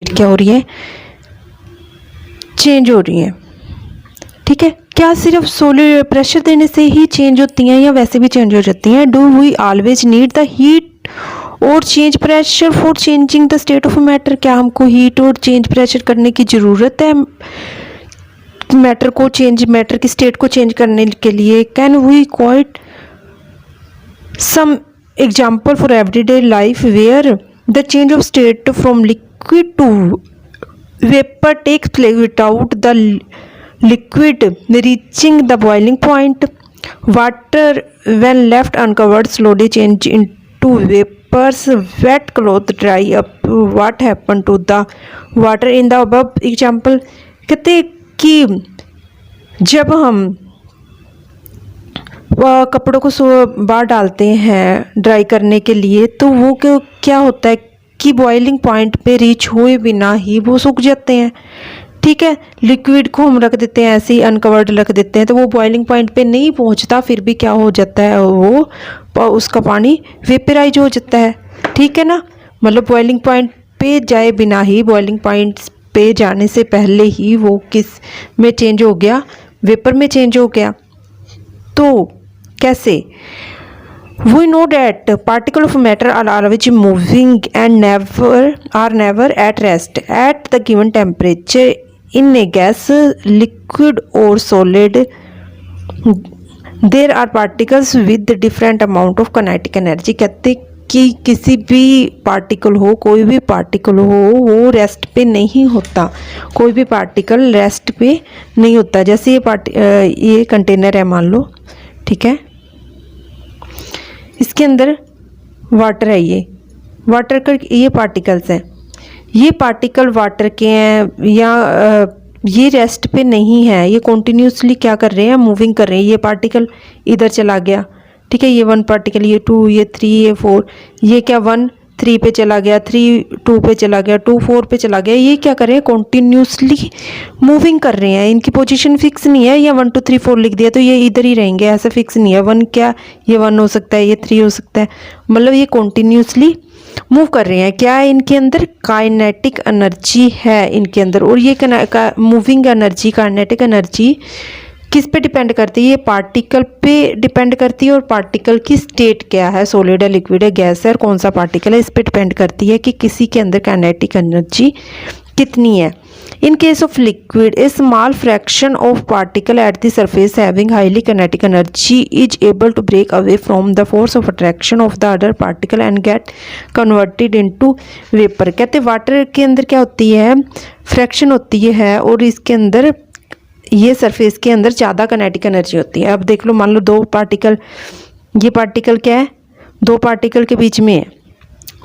क्या हो रही है, चेंज हो रही है। ठीक है, क्या सिर्फ सोलर प्रेशर देने से ही चेंज होती हैं या वैसे भी चेंज हो जाती हैं? Do we always need the heat और change pressure for changing the state of matter? क्या हमको हीट और चेंज प्रेशर करने की ज़रूरत है मैटर की स्टेट को चेंज करने के लिए? Can we quite some example for everyday life where the change of state from liquid to vapour takes place without the liquid reaching the boiling point? Water when left uncovered slowly change into vapors. Wet cloth dry up. What happened to the water in the above example? कहते कि जब हम कपड़ों को बाहर डालते हैं dry करने के लिए तो वो क्या होता है कि बॉइलिंग पॉइंट पे रीच हुए बिना ही वो सूख जाते हैं। ठीक है, लिक्विड को हम रख देते हैं ऐसे ही अनकवर्ड रख देते हैं तो वो बॉइलिंग पॉइंट पे नहीं पहुंचता, फिर भी क्या हो जाता है वो उसका पानी वेपराइज हो जाता है। ठीक है ना, मतलब बॉइलिंग पॉइंट पे जाए बिना ही, बॉइलिंग पॉइंट पे जाने से पहले ही वो किस में चेंज हो गया, वेपर में चेंज हो गया। तो कैसे? We know that particles of matter are always moving and never at rest at the given temperature in a gas, liquid or solid. There are particles with different amount of kinetic energy. कहते कि किसी भी particle हो, कोई भी particle हो वो rest पे नहीं होता, कोई भी पार्टिकल रेस्ट पे नहीं होता। जैसे ये कंटेनर है मान लो, ठीक है, इसके अंदर वाटर है, ये वाटर का ये पार्टिकल्स हैं, ये पार्टिकल वाटर के हैं या ये रेस्ट पे नहीं है, ये कॉन्टीन्यूसली क्या कर रहे हैं, मूविंग कर रहे हैं। ये पार्टिकल इधर चला गया, ठीक है, ये 1 पार्टिकल, ये 2, ये 3, ये 4, ये क्या 1 3 पे चला गया, 3 2 पे चला गया, 2 4 पे चला गया। ये क्या कर रहे हैं, कॉन्टीन्यूसली मूविंग कर रहे हैं, इनकी पोजीशन फिक्स नहीं है। या 1 2 3 4 लिख दिया तो ये इधर ही रहेंगे, ऐसा फिक्स नहीं है। 1 क्या, ये 1 हो सकता है, ये 3 हो सकता है, मतलब ये कॉन्टीन्यूसली मूव कर रहे हैं। क्या है इनके अंदर, काइनेटिक एनर्जी है इनके अंदर। और ये मूविंग एनर्जी, काइनेटिक एनर्जी किस पे डिपेंड करती है, ये पार्टिकल पे डिपेंड करती है और पार्टिकल की स्टेट क्या है, सॉलिड है, लिक्विड है, गैस है, और कौन सा पार्टिकल है, इस पे डिपेंड करती है कि किसी के अंदर काइनेटिक एनर्जी कितनी है। In case of liquid a small fraction of particle at the surface having highly kinetic energy is able to break away from the force of attraction of the other particle and get converted into vapour. कहते water के अंदर क्या होती है, fraction होती है और इसके अंदर ये सरफेस के अंदर ज़्यादा काइनेटिक एनर्जी होती है। अब देख लो, मान लो 2 पार्टिकल, ये पार्टिकल क्या है, 2 पार्टिकल के बीच में है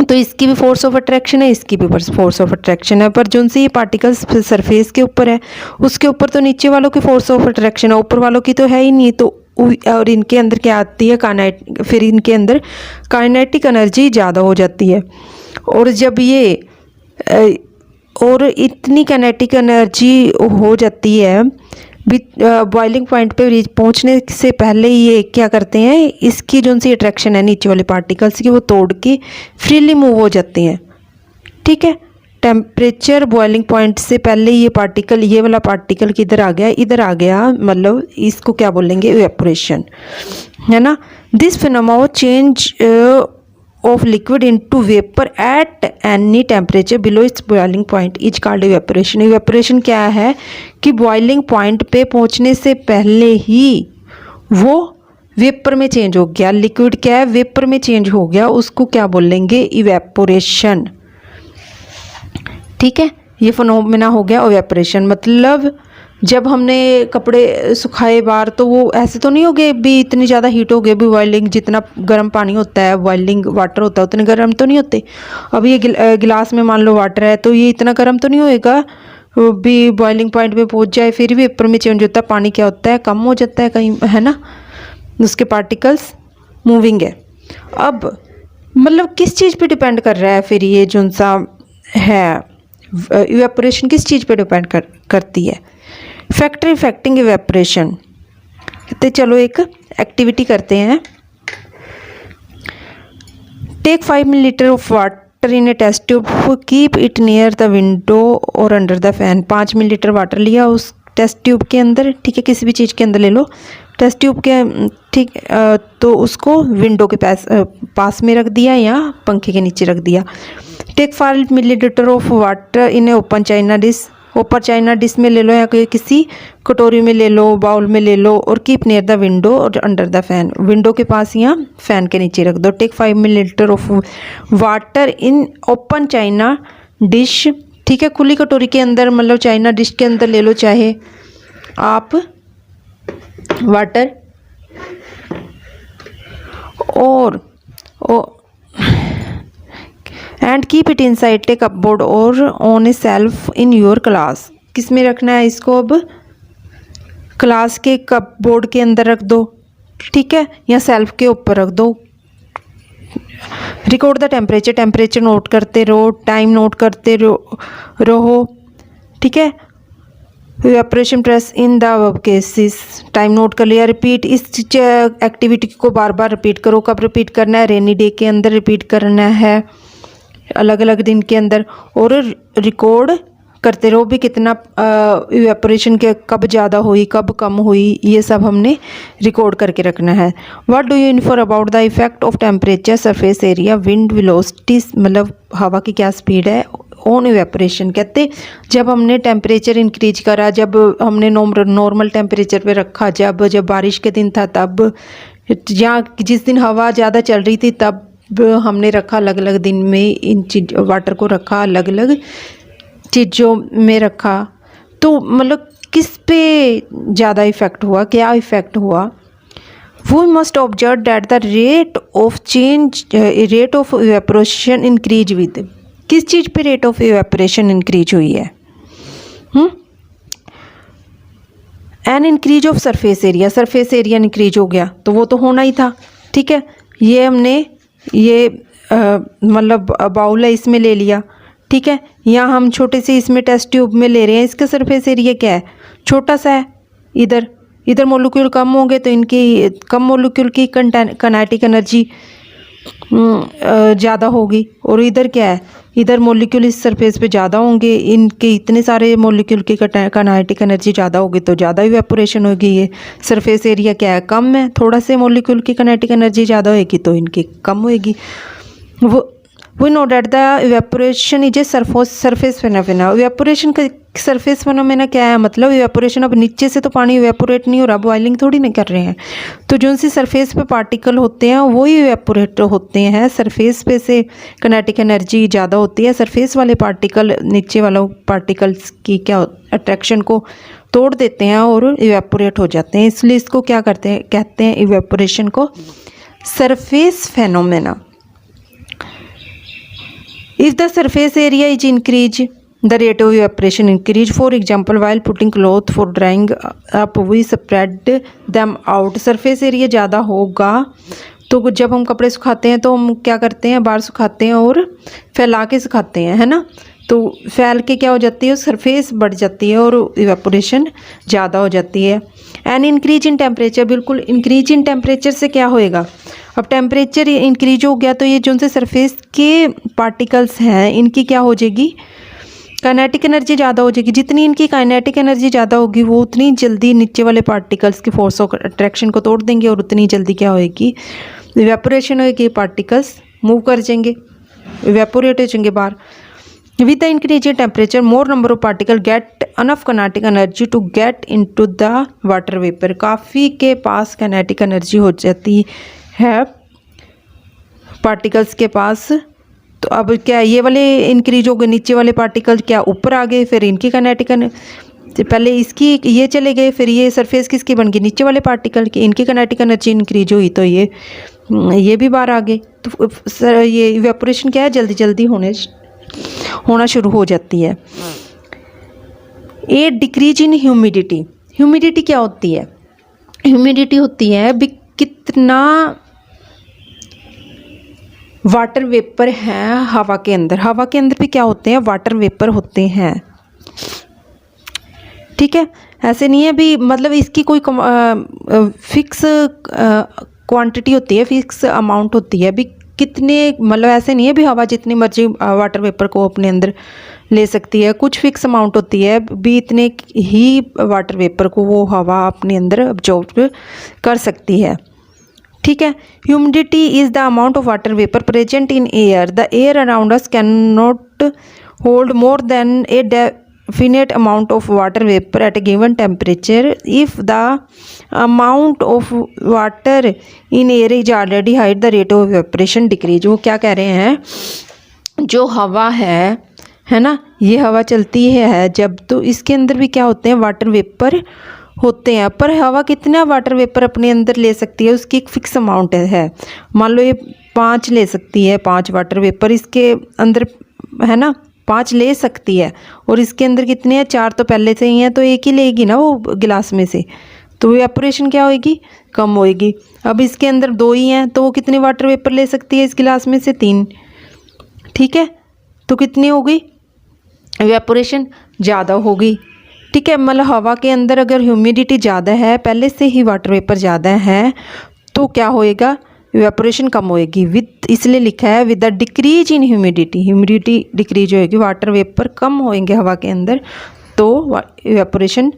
तो इसकी भी फोर्स ऑफ अट्रैक्शन है, इसकी भी फोर्स ऑफ अट्रैक्शन है, पर जो से ये पार्टिकल्स सरफेस के ऊपर है उसके ऊपर तो नीचे वालों की फोर्स ऑफ अट्रैक्शन है, ऊपर वालों की तो है ही नहीं। तो और इनके अंदर क्या आती है, फिर इनके अंदर काइनेटिक एनर्जी ज़्यादा हो जाती है। और जब ये और इतनी काइनेटिक एनर्जी हो जाती है बॉइलिंग पॉइंट पे पहुंचने से पहले ये क्या करते हैं, इसकी जो सी अट्रैक्शन है नीचे वाले पार्टिकल्स की वो तोड़ के फ्रीली मूव हो जाते हैं। ठीक है, टेम्परेचर बॉइलिंग पॉइंट से पहले ये पार्टिकल, ये वाला पार्टिकल किधर आ गया, इधर आ गया, मतलब इसको क्या बोलेंगे, इवेपोरेशन, है ना। This phenomena change of liquid into vapor at any temperature below its boiling point is called evaporation. evaporation क्या है कि boiling point पे पहुंचने से पहले ही वो वेपर में चेंज हो गया, लिक्विड क्या है, वेपर में चेंज हो गया, उसको क्या बोलेंगे, इवेपोरेशन। ठीक है, ये फिनोमेना हो गया इवेपोरेशन। मतलब जब हमने कपड़े सुखाए बाहर तो वो ऐसे तो नहीं हो गए भी इतनी ज़्यादा हीट हो गई भी, बॉइलिंग जितना गर्म पानी होता है, बॉइलिंग वाटर होता है उतने गर्म तो नहीं होते। अब ये गिलास में मान लो वाटर है तो ये इतना गर्म तो नहीं होएगा भी बॉइलिंग पॉइंट पे पहुंच जाए, फिर भी वेपर में चेंज होता है, पानी क्या होता है, कम हो जाता है कहीं, है ना, उसके पार्टिकल्स मूविंग है। अब मतलब किस चीज़ पे डिपेंड कर रहा है फिर ये जो सा है इवेपोरेशन, किस चीज़ पे डिपेंड करती है, फैक्टर इफेक्टिंग इवेपोरेशन। तो चलो एक एक्टिविटी करते हैं। Take 5 millilitre of water in a test tube, keep it near the window और under the fan. 5 millilitre water लिया उस टेस्ट ट्यूब के अंदर, ठीक है, किसी भी चीज़ के अंदर ले लो, टेस्ट ट्यूब के, ठीक, तो उसको विंडो के पास में रख दिया या पंखे के नीचे रख दिया। Take 5 millilitre of water in a open china dish, open china dish में ले लो या किसी कटोरी में ले लो, बाउल में ले लो, और कीप नियर द विंडो और अंडर द फैन, विंडो के पास या फैन के नीचे रख दो। Take 5 millilitre of water in open china dish, ठीक है, खुली कटोरी के अंदर, मतलब चाइना डिश के अंदर ले लो चाहे आप वाटर, और and keep it inside a cupboard और on a shelf in your class. किस में रखना है इसको? अब क्लास के कपबोर्ड के अंदर रख दो, ठीक है, या सेल्फ के ऊपर रख दो। Record the temperature, temperature note करते रहो, टाइम नोट करते रहो, ठीक है। Evaporation press in the above cases, time note कर लिया। रिपीट, इस एक्टिविटी को बार बार रिपीट करो। कब रिपीट करना है? रेनी डे के अंदर रिपीट करना है, अलग अलग दिन के अंदर, और रिकॉर्ड करते रहो भी कितना इवेपोरेशन के, कब ज़्यादा हुई कब कम हुई, ये सब हमने रिकॉर्ड करके रखना है। What do you infer about the effect of temperature, surface area, wind velocity, मतलब हवा की क्या स्पीड है, ऑन इवेपोरेशन। कहते जब हमने टेम्परेचर इंक्रीज करा, जब हमने नॉर्मल टेम्परेचर पे रखा, जब बारिश के दिन था तब, या जिस दिन हवा ज़्यादा चल रही थी तब हमने रखा, अलग अलग दिन में इन चीज वाटर को रखा, अलग अलग चीज़ों में रखा, तो मतलब किस पे ज़्यादा इफ़ेक्ट हुआ, क्या इफ़ेक्ट हुआ। We must observe that the rate of change, rate of evaporation increase with, किस चीज़ पे रेट ऑफ इवेपोरेशन इंक्रीज हुई है? An increase of surface area, surface area increase हो गया तो वो तो होना ही था, ठीक है। ये हमने ये मतलब बाउल है, इसमें ले लिया, ठीक है, या हम छोटे से इसमें टेस्ट ट्यूब में ले रहे हैं, इसका सरफेस एरिया क्या है? छोटा सा है। इधर मोलिक्यूल कम होंगे तो इनकी कम मोलिक्यूल की काइनेटिक एनर्जी ज़्यादा होगी, और इधर क्या है? इधर मोलिक्यूल इस सरफेस पे ज़्यादा होंगे, इनके इतने सारे मोलिक्यूल की काइनेटिक एनर्जी ज़्यादा होगी तो ज़्यादा इवेपोरेशन होगी। ये सरफेस एरिया क्या है? कम है, थोड़ा से मोलिक्यूल की काइनेटिक एनर्जी ज़्यादा होगी तो इनकी कम होगी। We know that the evaporation is a surface phenomena. Evaporation का सरफेस फेनोमेना क्या है? मतलब इवेपोरेशन, अब नीचे से तो पानी इवेपोरेट नहीं हो रहा, बॉइलिंग थोड़ी नहीं कर रहे हैं, तो जो सी सरफेस पे पार्टिकल होते हैं वही इवेपोरेट होते हैं। सरफेस पे से काइनेटिक एनर्जी ज़्यादा होती है, सरफेस वाले पार्टिकल नीचे वालों पार्टिकल्स की क्या अट्रैक्शन को तोड़ देते हैं और इवेपोरेट हो जाते हैं, इसलिए इसको क्या करते हैं, कहते हैं इवेपोरेशन को surface phenomena. If the surface area is increased, the rate of evaporation increase. For example, while putting cloth for drying up, we spread them out. Surface area ज़्यादा होगा तो जब हम कपड़े सुखाते हैं तो हम क्या करते हैं? बाहर सुखाते हैं और फैला के सुखाते हैं, है ना, तो फैल के क्या हो जाती है? सरफेस बढ़ जाती है और इवेपोरेशन ज़्यादा हो जाती है। एंड इंक्रीज इन टेम्परेचर, बिल्कुल इंक्रीज इन टेम्परेचर से क्या होएगा? अब टेम्परेचर इंक्रीज हो गया तो ये जो से सरफेस के पार्टिकल्स हैं इनकी क्या हो जाएगी? काइनेटिक एनर्जी ज़्यादा हो जाएगी। जितनी इनकी काइनेटिक एनर्जी ज़्यादा होगी वो उतनी जल्दी नीचे वाले पार्टिकल्स की फोर्स ऑफ अट्रैक्शन को तोड़ देंगे और उतनी जल्दी क्या होएगी? इवेपोरेशन होएगी, पार्टिकल्स मूव कर जाएंगे, इवेपोरेट हो जाएंगे बाहर। With the increase in temperature more number of particle get enough kinetic energy to get into the water vapour. काफ़ी के पास काइनेटिक एनर्जी हो जाती है पार्टिकल्स के पास, तो अब क्या ये वाले इंक्रीज हो गए, नीचे वाले पार्टिकल क्या ऊपर आ गए, फिर इनकी काइनेटिक पहले इसकी ये चले गए, फिर ये सरफेस किसकी बन गई? नीचे वाले पार्टिकल की, इनकी काइनेटिक एनर्जी इंक्रीज हुई तो ये भी बाहर आ गए। तो सर ये इवेपोरेशन क्या है? जल्दी जल्दी होना शुरू हो जाती है। ए डिक्रीज इन ह्यूमिडिटी। ह्यूमिडिटी क्या होती है? ह्यूमिडिटी होती है भी कितना वाटर वेपर है हवा के अंदर। हवा के अंदर भी क्या होते हैं? वाटर वेपर होते हैं, ठीक है। ऐसे नहीं है भी, मतलब इसकी कोई फिक्स क्वांटिटी होती है, फिक्स अमाउंट होती है भी कितने, मतलब ऐसे नहीं है भी हवा जितनी मर्जी वाटर वेपर को अपने अंदर ले सकती है, कुछ फिक्स अमाउंट होती है भी, इतने ही वाटर वेपर को वो हवा अपने अंदर अब्जॉर्ब कर सकती है। ठीक है। Humidity is the amount of water vapour present in air. The air around us can not hold more than a definite amount of water vapour eight A given temperature if the amount of water in air is already high the rate of evaporation decrease. वो क्या कह रहे हैं, जो हवा है ना, ये हवा चलती है जब, तो इसके अंदर भी क्या होते हैं, वाटर वेपर होते हैं। पर हवा कितना वाटर वेपर अपने अंदर ले सकती है, उसकी एक फ़िक्स अमाउंट है। मान लो ये 5 ले सकती है, 5 वाटर वेपर इसके अंदर, है ना, 5 ले सकती है। और इसके अंदर कितने हैं, 4 तो पहले से ही हैं, तो एक ही लेगी ना वो गिलास में से, तो इवेपोरेशन क्या होएगी, कम होएगी। अब इसके अंदर 2 ही हैं, तो वो कितने वाटर वेपर ले सकती है इस गिलास में से, 3। ठीक है, तो कितनी होगी, इवेपोरेशन ज़्यादा होगी। ठीक है, मतलब हवा के अंदर अगर ह्यूमिडिटी ज़्यादा है, पहले से ही वाटर वेपर ज़्यादा है, तो क्या होएगा, इवेपोरेशन कम होएगी। विद, इसलिए लिखा है with the decrease in humidity, humidity decrease होएगी, वाटर वेपर कम होएंगे हवा के अंदर, तो इवेपोरेशन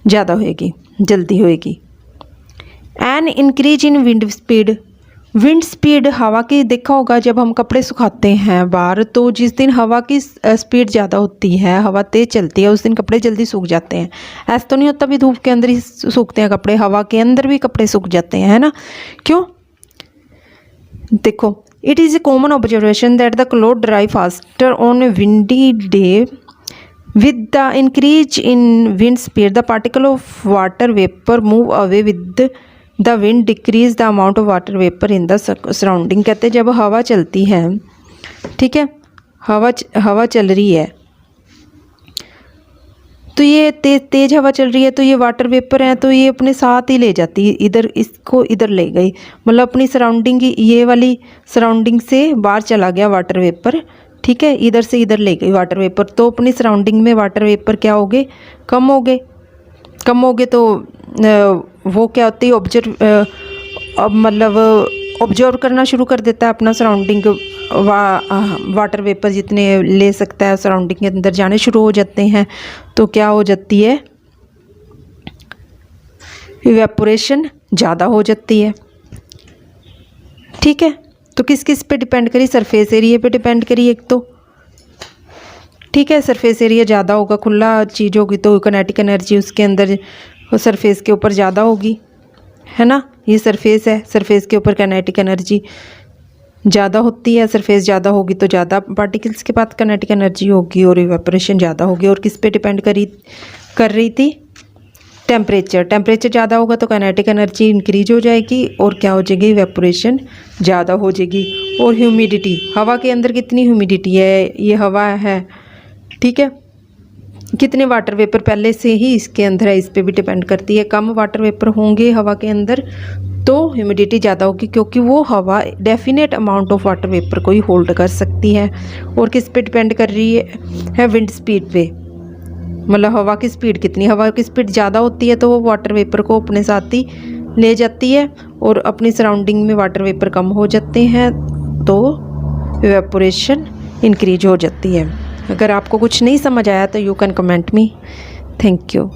ज़्यादा होएगी, जल्दी होएगी। An increase in wind speed, wind speed हवा की देखा होगा, जब हम कपड़े सुखाते हैं बाहर, तो जिस दिन हवा की स्पीड ज़्यादा होती है, हवा तेज़ चलती है, उस दिन कपड़े जल्दी सूख जाते हैं। ऐसा तो नहीं होता भी धूप के अंदर ही सूखते हैं कपड़े, हवा के अंदर भी कपड़े सूख जाते हैं, है ना। क्यों, देखो, it is a common observation that the cloth dry faster on A windy day with the increase in wind speed the particle of water vapour move away with the wind decrease the amount of water vapour in the surrounding. कहते हैं जब हवा चलती है, ठीक है, हवा चल रही है, तो ये तेज हवा चल रही है, तो ये वाटर वेपर है, तो ये अपने साथ ही ले जाती है, इधर इसको इधर ले गई, मतलब अपनी सराउंडिंग, ये वाली सराउंडिंग से बाहर चला गया वाटर वेपर। ठीक है, इधर से इधर ले गई वाटर वेपर, तो अपनी सराउंडिंग में वाटर वेपर क्या हो गए, कम हो गए, तो वो क्या होती है, मतलब ऑब्जर्व करना शुरू कर देता है अपना सराउंडिंग, वाटर वेपर जितने ले सकता है सराउंडिंग के अंदर जाने शुरू हो जाते हैं, तो क्या हो जाती है, इवेपोरेशन ज़्यादा हो जाती है। ठीक है, तो किस किस पे डिपेंड करी, सरफेस एरिया पे डिपेंड करी एक तो। ठीक है, सरफेस एरिया ज़्यादा होगा, खुला चीज़ होगी, तो काइनेटिक एनर्जी उसके अंदर सरफेस के ऊपर ज़्यादा होगी, है ना। ये सरफेस है, सरफेस के ऊपर काइनेटिक एनर्जी ज़्यादा होती है, सरफेस ज़्यादा होगी तो ज़्यादा पार्टिकल्स के पास काइनेटिक एनर्जी होगी और इवेपोरेशन ज़्यादा होगी। और किस पे डिपेंड कर रही थी, टेम्परेचर ज़्यादा होगा तो काइनेटिक एनर्जी इंक्रीज हो जाएगी, और क्या हो जाएगी, इवेपोरेशन ज़्यादा हो जाएगी। और ह्यूमिडिटी, हवा के अंदर कितनी ह्यूमिडिटी है, ये हवा है, ठीक है, कितने वाटर वेपर पहले से ही इसके अंदर है, इस पे भी डिपेंड करती है। कम वाटर वेपर होंगे हवा के अंदर तो ह्यूमिडिटी ज़्यादा होगी, क्योंकि वो हवा definite amount of water vapour को ही होल्ड कर सकती है। और किस पे डिपेंड कर रही है विंड स्पीड पे, मतलब हवा की स्पीड कितनी, हवा की स्पीड ज़्यादा होती है तो वो वाटर वेपर को अपने साथ ही ले जाती है, और अपनी सराउंडिंग में वाटर वेपर कम हो जाते हैं तो इवेपोरेशन इंक्रीज हो जाती है। अगर आपको कुछ नहीं समझ आया तो you can comment me. Thank you.